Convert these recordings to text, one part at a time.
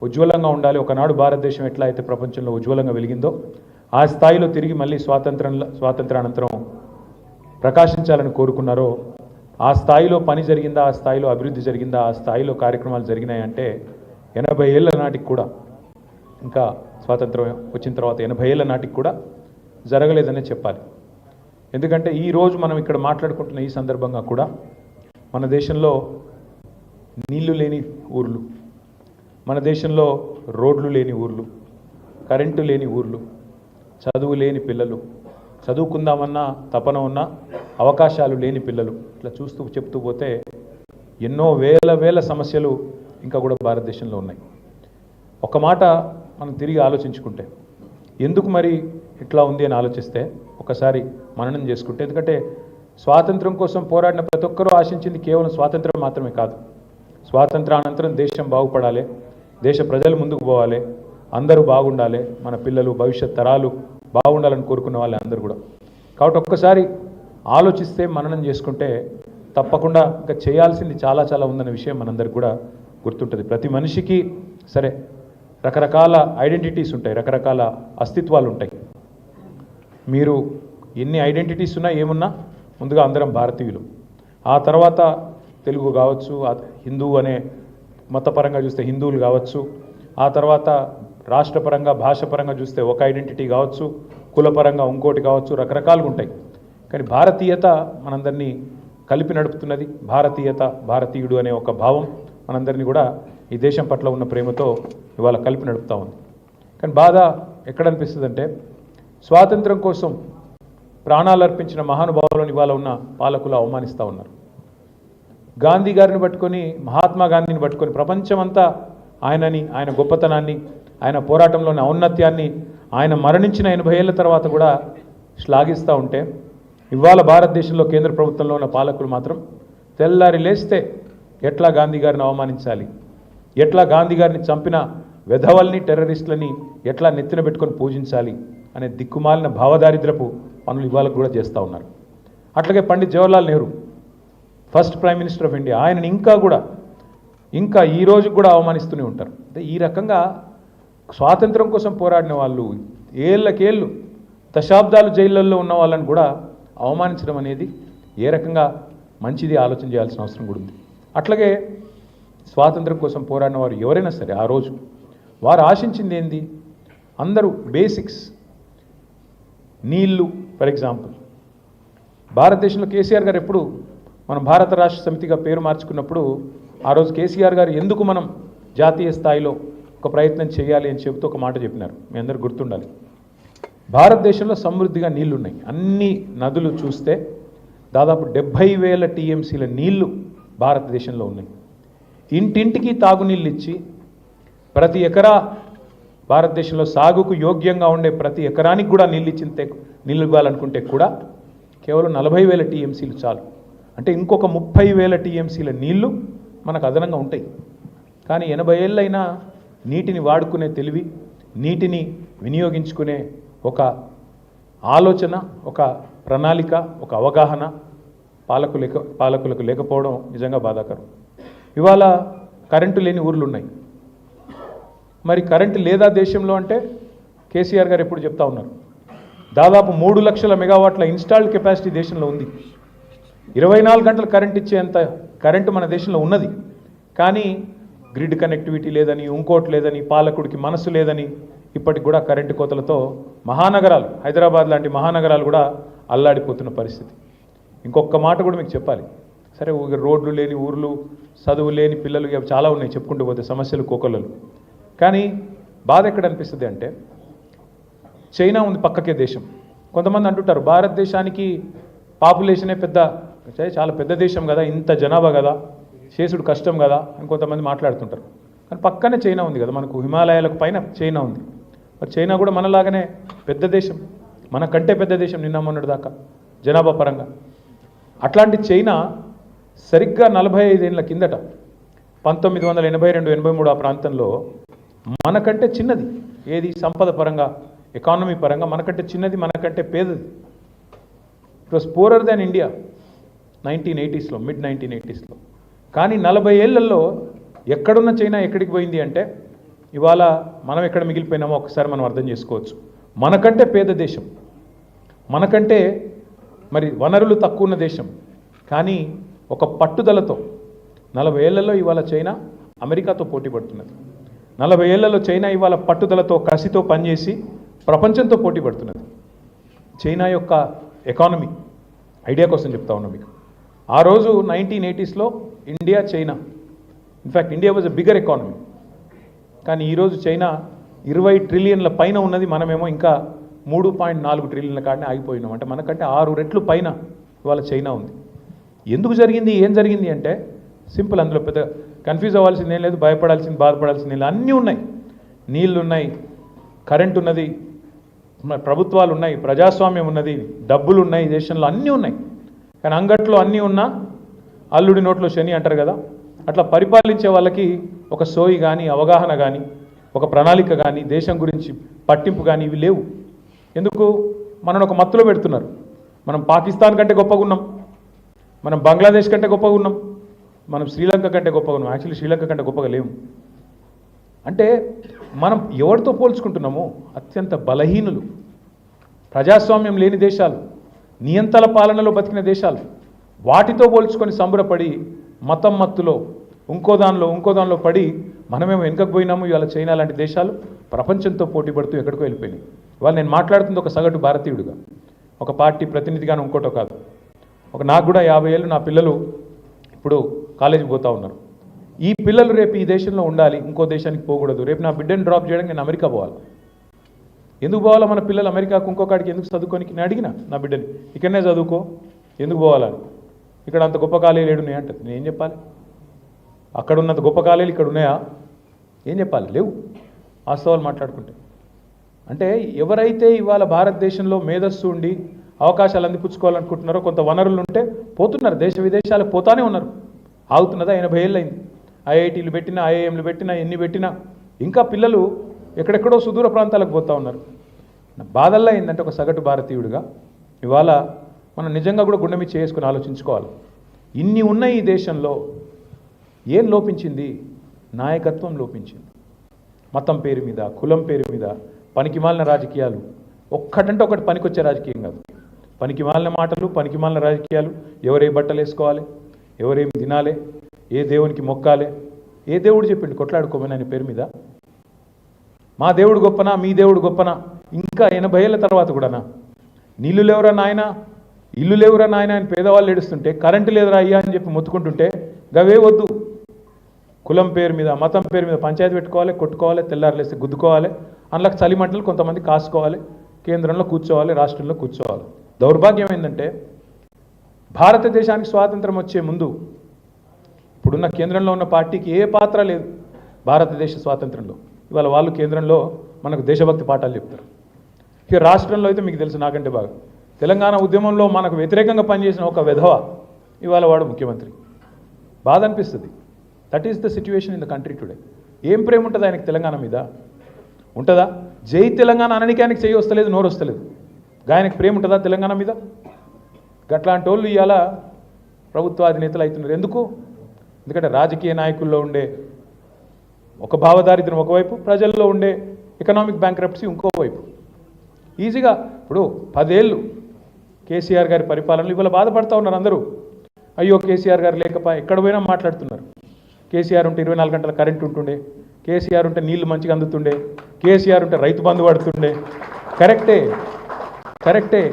ఉజ్వలంగా ఉండాలి. ఒకనాడు భారతదేశం ఎట్లా అయితే ప్రపంచంలో ఉజ్వలంగా వెలిగిందో ఆ స్థాయిలో తిరిగి మళ్ళీ స్వాతంత్రానంతరం ప్రకాశించాలని కోరుకున్నారో ఆ స్థాయిలో పని జరిగిందా, ఆ స్థాయిలో అభివృద్ధి జరిగిందా, ఆ స్థాయిలో కార్యక్రమాలు జరిగినాయంటే 80 ఏళ్ల నాటికి కూడా, ఇంకా స్వాతంత్రం వచ్చిన తర్వాత 80 ఏళ్ల నాటికి కూడా జరగలేదనే చెప్పాలి. ఎందుకంటే ఈరోజు మనం ఇక్కడ మాట్లాడుకుంటున్న ఈ సందర్భంగా కూడా మన దేశంలో నీళ్లు లేని ఊర్లు, మన దేశంలో రోడ్లు లేని ఊర్లు, కరెంటు లేని ఊర్లు, చదువు లేని పిల్లలు, చదువుకుందామన్నా తపన ఉన్న అవకాశాలు లేని పిల్లలు, ఇట్లా చూస్తూ చెప్తూ పోతే ఎన్నో వేల సమస్యలు ఇంకా కూడా భారతదేశంలో ఉన్నాయి. ఒక మాట మనం తిరిగి ఆలోచించుకుంటే ఎందుకు మరి ఇట్లా ఉంది అని ఆలోచిస్తే ఒకసారి మననం చేసుకుంటే, ఎందుకంటే స్వాతంత్రం కోసం పోరాడిన ప్రతి ఒక్కరూ ఆశించింది కేవలం స్వాతంత్రం మాత్రమే కాదు. స్వాతంత్రానంతరం దేశం బాగుపడాలి, దేశ ప్రజలు ముందుకు పోవాలి, అందరూ బాగుండాలి, మన పిల్లలు భవిష్యత్ తరాలు బాగుండాలని కోరుకున్న వాళ్ళే అందరూ కూడా. కాబట్టి ఒక్కసారి ఆలోచిస్తే మననం చేసుకుంటే తప్పకుండా ఇంకా చేయాల్సింది చాలా ఉందన్న విషయం మనందరికీ కూడా గుర్తుంటుంది. ప్రతి మనిషికి సరే రకరకాల ఐడెంటిటీస్ ఉంటాయి, రకరకాల అస్తిత్వాలు ఉంటాయి. మీరు ఎన్ని ఐడెంటిటీస్ ఉన్నా ఏమున్నా ముందుగా అందరం భారతీయులు. ఆ తర్వాత తెలుగు కావచ్చు, హిందూ అనే మతపరంగా చూస్తే హిందువులు కావచ్చు, ఆ తర్వాత రాష్ట్రపరంగా భాషపరంగా చూస్తే ఒక ఐడెంటిటీ కావచ్చు, కులపరంగా ఇంకోటి కావచ్చు, రకరకాలుగా ఉంటాయి. కానీ భారతీయత మనందరినీ కలిపి నడుపుతున్నది. భారతీయత, భారతీయుడు అనే ఒక భావం మనందరినీ కూడా ఈ దేశం పట్ల ఉన్న ప్రేమతో ఇవాళ కలిపి నడుపుతూ ఉంది. కానీ బాధ ఎక్కడ అనిపిస్తుందంటే స్వాతంత్రం కోసం ప్రాణాలు అర్పించిన మహానుభావులను ఇవాళ ఉన్న పాలకులు అవమానిస్తూ ఉన్నారు. గాంధీ గారిని పట్టుకొని, మహాత్మా గాంధీని పట్టుకొని ప్రపంచమంతా ఆయనని, ఆయన గొప్పతనాన్ని, ఆయన పోరాటంలోని ఔన్నత్యాన్ని, ఆయన మరణించిన 80 ఏళ్ల తర్వాత కూడా శ్లాఘిస్తూ ఉంటే ఇవాళ భారతదేశంలో కేంద్ర ప్రభుత్వంలో ఉన్న పాలకులు మాత్రం తెల్లారి లేస్తే ఎట్లా గాంధీ గారిని అవమానించాలి, ఎట్లా గాంధీ గారిని చంపిన వెధవల్ని, టెర్రరిస్టులని ఎట్లా నెత్తిన పెట్టుకొని పూజించాలి అనే దిక్కుమాలిన భావదారిద్రపు పనులు ఇవాళ కూడా చేస్తూ ఉన్నారు. అట్లాగే Pandit Jawaharlal Nehru, first prime minister of India, ఆయనని ఇంకా ఈ రోజు కూడా అవమానిస్తూనే ఉంటారు. అంటే ఈ రకంగా స్వాతంత్రం కోసం పోరాడిన వాళ్ళు ఏళ్ళకేళ్ళు దశాబ్దాలు జైళ్ళల్లో ఉన్న వాళ్ళని కూడా అవమానించడం అనేది ఏ రకంగా మంచిది ఆలోచన చేయాల్సిన అవసరం కూడా ఉంది. అట్లాగే స్వాతంత్రం కోసం పోరాడిన వారు ఎవరైనా సరే ఆ రోజు వారు ఆశించింది ఏంది? అందరూ బేసిక్స్, నీళ్లు. ఫర్ ఎగ్జాంపుల్ భారతదేశంలో కేసీఆర్ గారు ఎప్పుడు మనం భారత రాష్ట్ర సమితిగా పేరు మార్చుకున్నప్పుడు ఆ రోజు కేసీఆర్ గారు ఎందుకు మనం జాతీయ స్థాయిలో ఒక ప్రయత్నం చేయాలి అని చెబుతూ ఒక మాట చెప్పినారు. మీ అందరూ గుర్తుండాలి. భారతదేశంలో సమృద్ధిగా నీళ్లు ఉన్నాయి. అన్ని నదులు చూస్తే దాదాపు 70,000 టీఎంసీల నీళ్లు భారతదేశంలో ఉన్నాయి. ఇంటింటికి తాగునీళ్ళు ఇచ్చి ప్రతి ఎకరా భారతదేశంలో సాగుకు యోగ్యంగా ఉండే ప్రతి ఎకరానికి కూడా నీళ్ళు ఇవ్వాలనుకుంటే కూడా కేవలం 40,000 టీఎంసీలు చాలు. అంటే ఇంకొక 30,000 టీఎంసీల నీళ్లు మనకు అదనంగా ఉంటాయి. కానీ 80 ఏళ్ళైనా నీటిని వాడుకునే తెలివి, నీటిని వినియోగించుకునే ఒక ఆలోచన, ఒక ప్రణాళిక, ఒక అవగాహన పాలకులకు లేకపోవడం నిజంగా బాధాకరం. ఇవాళ కరెంటు లేని ఊర్లు ఉన్నాయి. మరి కరెంటు లేదా దేశంలో అంటే కేసీఆర్ గారు ఎప్పుడు చెప్తా ఉన్నారు, దాదాపు 3 లక్షల మెగావాట్ల ఇన్స్టాల్డ్ కెపాసిటీ దేశంలో ఉంది. 24 గంటలు కరెంట్ ఇచ్చేంత కరెంటు మన దేశంలో ఉన్నది. కానీ గ్రిడ్ కనెక్టివిటీ లేదని, ఇంకోటి లేదని, పాలకుడికి మనసు లేదని ఇప్పటికి కూడా కరెంటు కోతలతో మహానగరాలు, హైదరాబాద్ లాంటి మహానగరాలు కూడా అల్లాడిపోతున్న పరిస్థితి. ఇంకొక మాట కూడా మీకు చెప్పాలి. సరే, రోడ్లు లేని ఊర్లు, చదువు లేని పిల్లలు, ఇవి చాలా ఉన్నాయి చెప్పుకుంటూ పోతే సమస్యలు, కోకొల్లలు. కానీ బాధ ఎక్కడ అనిపిస్తుంది అంటే చైనా ఉంది పక్కకే దేశం. కొంతమంది అంటుంటారు భారతదేశానికి పాపులేషనే చాలా పెద్ద దేశం కదా, ఇంత జనాభా కదా, చేసుడు కష్టం కదా అని కొంతమంది మాట్లాడుతుంటారు. కానీ పక్కనే చైనా ఉంది కదా, మనకు హిమాలయాలకు పైన చైనా ఉంది. మరి చైనా కూడా మనలాగానే పెద్ద దేశం, మనకంటే పెద్ద దేశం నిన్న మొన్నటి దాకా జనాభా పరంగా. అట్లాంటి చైనా సరిగ్గా 45 ఏళ్ల కిందట 1982-83 ఆ ప్రాంతంలో మనకంటే చిన్నది. ఏది? సంపద పరంగా, ఎకానమీ పరంగా మనకంటే చిన్నది, మనకంటే పేదది. It was poorer than India 1980స్లో, మిడ్ 1980స్లో. కానీ 40 ఏళ్లలో ఎక్కడున్న చైనా ఎక్కడికి పోయింది అంటే ఇవాళ మనం ఎక్కడ మిగిలిపోయినామో ఒకసారి మనం అర్థం చేసుకోవచ్చు. మనకంటే పేద దేశం, మనకంటే మరి వనరులు తక్కువ ఉన్న దేశం, కానీ ఒక పట్టుదలతో 40 ఏళ్లలో ఇవాళ చైనా అమెరికాతో పోటీ పడుతున్నది. 40 ఏళ్లలో చైనా ఇవాళ పట్టుదలతో కసితో పనిచేసి ప్రపంచంతో పోటీ పడుతున్నది. చైనా యొక్క ఎకానమీ ఐడియా కోసం చెప్తా ఉన్నా మీకు. ఆ రోజు 1980స్లో India China, in fact India was a bigger economy. కానీ ఈరోజు చైనా 20 ట్రిలియన్ల పైన ఉన్నది, మనమేమో ఇంకా 3.4 ట్రిలియన్ల కాడనే ఆగిపోయినాం. అంటే మనకంటే 6 రెట్లు పైన ఇవాళ చైనా ఉంది. ఎందుకు జరిగింది, ఏం జరిగింది అంటే సింపుల్, అందులో పెద్ద కన్ఫ్యూజ్ అవ్వాల్సింది ఏం లేదు, భయపడాల్సింది బాధపడాల్సింది లేదు. అన్నీ ఉన్నాయి, నీళ్ళు ఉన్నాయి, కరెంట్ ఉన్నది, ప్రభుత్వాలు ఉన్నాయి, ప్రజాస్వామ్యం ఉన్నది, డబ్బులు ఉన్నాయి, దేశంలో అన్నీ ఉన్నాయి. కానీ అంగట్లో అన్నీ ఉన్నా అల్లుడి నోట్లో శని అంటారు కదా, అట్లా పరిపాలించే వాళ్ళకి ఒక సోయి కానీ, అవగాహన కానీ, ఒక ప్రణాళిక కానీ, దేశం గురించి పట్టింపు కానీ ఇవి లేవు. ఎందుకు? మనను ఒక మత్తులో పెడుతున్నారు. మనం పాకిస్తాన్ కంటే గొప్పగా ఉన్నాం, మనం బంగ్లాదేశ్ కంటే గొప్పగా ఉన్నాం, మనం శ్రీలంక కంటే గొప్పగా ఉన్నాం. యాక్చువల్లీ శ్రీలంక కంటే గొప్పగా లేవు. అంటే మనం ఎవరితో పోల్చుకుంటున్నామో అత్యంత బలహీనులు, ప్రజాస్వామ్యం లేని దేశాలు, నియంతల పాలనలో బతికిన దేశాలు, వాటితో పోల్చుకొని సంబరపడి మతం మత్తులో ఇంకో దానిలో పడి మనమేమో వెనుకకు పోయినాము. ఇవాళ చైనా లాంటి దేశాలు ప్రపంచంతో పోటీ పడుతూ ఎక్కడికో వెళ్ళిపోయినాయి. ఇవాళ నేను మాట్లాడుతుంది ఒక సగటు భారతీయుడిగా, ఒక పార్టీ ప్రతినిధిగాను, ఇంకోటో కాదు. నాకు కూడా 50 ఏళ్ళు, నా పిల్లలు ఇప్పుడు కాలేజీకి పోతూ ఉన్నారు. ఈ పిల్లలు రేపు ఈ దేశంలో ఉండాలి, ఇంకో దేశానికి పోకూడదు. రేపు నా బిడ్డను డ్రాప్ చేయడానికి నేను అమెరికా పోవాలి. ఎందుకు పోవాలా మన పిల్లలు అమెరికాకు, ఇంకొకటికి ఎందుకు చదువుకోనికి? నేను అడిగిన నా బిడ్డని, ఇక్కడనే చదువుకో, ఎందుకు పోవాలని. ఇక్కడ అంత గొప్ప కాలేజీలు ఏడున్నాయి అంటది. నేను ఏం చెప్పాలి? అక్కడ ఉన్నంత గొప్ప కాలేజీలు ఇక్కడ ఉన్నాయా? ఏం చెప్పాలి? లేవు. వాస్తవాలు మాట్లాడుకుంటే. అంటే ఎవరైతే ఇవాళ భారతదేశంలో మేధస్సు ఉండి అవకాశాలు అందిపుచ్చుకోవాలనుకుంటున్నారో, కొంత వనరులు ఉంటే పోతున్నారు, దేశ విదేశాలకు పోతానే ఉన్నారు. ఆగుతున్నదా? 80 ఏళ్ళు అయింది. ఐఐటీలు పెట్టినా, ఐఐఎంలు పెట్టినా, ఎన్ని పెట్టినా ఇంకా పిల్లలు ఎక్కడెక్కడో సుదూర ప్రాంతాలకు పోతూ ఉన్నారు. బాధల్లో ఏంటంటే ఒక సగటు భారతీయుడిగా ఇవాళ మనం నిజంగా కూడా గుండె మీద చేసుకుని ఆలోచించుకోవాలి. ఇన్ని ఉన్నాయి ఈ దేశంలో, ఏం లోపించింది? నాయకత్వం లోపించింది. మతం పేరు మీద, కులం పేరు మీద పనికిమాలిన రాజకీయాలు, ఒక్కటంటే ఒకటి పనికొచ్చే రాజకీయం కాదు. పనికిమాలిన మాటలు, పనికిమాలిన రాజకీయాలు. ఎవరే బట్టలు వేసుకోవాలి, ఎవరేం తినాలి, ఏ దేవునికి మొక్కాలి, ఏ దేవుడు చెప్పిండు కొట్లాడుకోమని ఆయన పేరు మీద? మా దేవుడు గొప్పనా, మీ దేవుడు గొప్పనా? ఇంకా 80 ఏళ్ళ తర్వాత కూడానా? నీళ్లు లేవురా నాయన, ఇల్లు లేవురా నాయన అని పేదవాళ్ళు ఏడుస్తుంటే, కరెంటు లేదురా అయ్యా అని చెప్పి మొత్తుకుంటుంటే, గవే వద్దు. కులం పేరు మీద, మతం పేరు మీద పంచాయతీ పెట్టుకోవాలి, కొట్టుకోవాలి, తెల్లారులేస్తే గుద్దుకోవాలి, అందులోకి చలిమంటలు కొంతమంది కాసుకోవాలి, కేంద్రంలో కూర్చోవాలి, రాష్ట్రంలో కూర్చోవాలి. దౌర్భాగ్యం ఏంటంటే భారతదేశానికి స్వాతంత్రం వచ్చే ముందు ఇప్పుడున్న కేంద్రంలో ఉన్న పార్టీకి ఏ పాత్ర లేదు భారతదేశ స్వాతంత్రంలో. ఇవాళ వాళ్ళు కేంద్రంలో మనకు దేశభక్తి పాఠాలు చెప్తారు. ఇక రాష్ట్రంలో అయితే మీకు తెలుసు నాకంటే బాగా, తెలంగాణ ఉద్యమంలో మనకు వ్యతిరేకంగా పనిచేసిన ఒక విధవ ఇవాళ వాడు ముఖ్యమంత్రి. బాధ అనిపిస్తుంది. That is the situation in the country today. ఏం ప్రేమ ఉంటుంది ఆయనకి తెలంగాణ మీద? ఉంటుందా? జై తెలంగాణ అనడానికి ఆయనకి చేయి వస్తలేదు, నోరు వస్తలేదు. ఆయనకి ప్రేమ ఉంటుందా తెలంగాణ మీద? గట్లాంటి వాళ్ళు ఇవాళ ప్రభుత్వ అధినేతలు అవుతున్నారు. ఎందుకు? ఎందుకంటే రాజకీయ నాయకుల్లో ఉండే ఒక భావదారిద్ర్యం ఒకవైపు, ప్రజల్లో ఉండే ఎకనామిక్ బ్యాంక్రప్సీ ఇంకోవైపు. ఈజీగా ఇప్పుడు 10 ఏళ్ళు కేసీఆర్ గారి పరిపాలనలు ఇవాళ బాధపడుతూ ఉన్నారు అందరూ. అయ్యో కేసీఆర్ గారు లేకపోయి ఎక్కడ పోయినా మాట్లాడుతున్నారు. కేసీఆర్ ఉంటే 24 గంటల కరెంట్ ఉంటుండే, కేసీఆర్ ఉంటే నీళ్లు మంచిగా అందుతుండే, కేసీఆర్ ఉంటే రైతు బంధు పడుతుండే. కరెక్టే.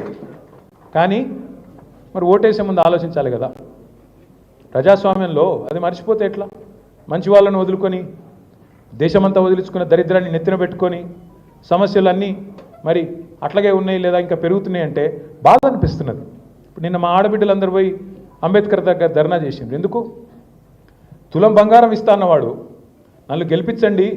కానీ మరి ఓటేసే ముందు ఆలోచించాలి కదా. ప్రజాస్వామ్యంలో అది మర్చిపోతే ఎట్లా? మంచి వాళ్ళని వదులుకొని, దేశమంతా వదిలించుకున్న దరిద్రాన్ని నెత్తిన పెట్టుకొని, సమస్యలన్నీ మరి అట్లాగే ఉన్నాయి లేదా ఇంకా పెరుగుతున్నాయి అంటే బాధ అనిపిస్తున్నది. ఇప్పుడు నిన్న మా ఆడబిడ్డలందరూ పోయి అంబేద్కర్ దగ్గర ధర్నా చేసిండ్రు. ఎందుకు? తులం బంగారం ఇస్తా అన్నవాడు నన్ను గెలిపించండి,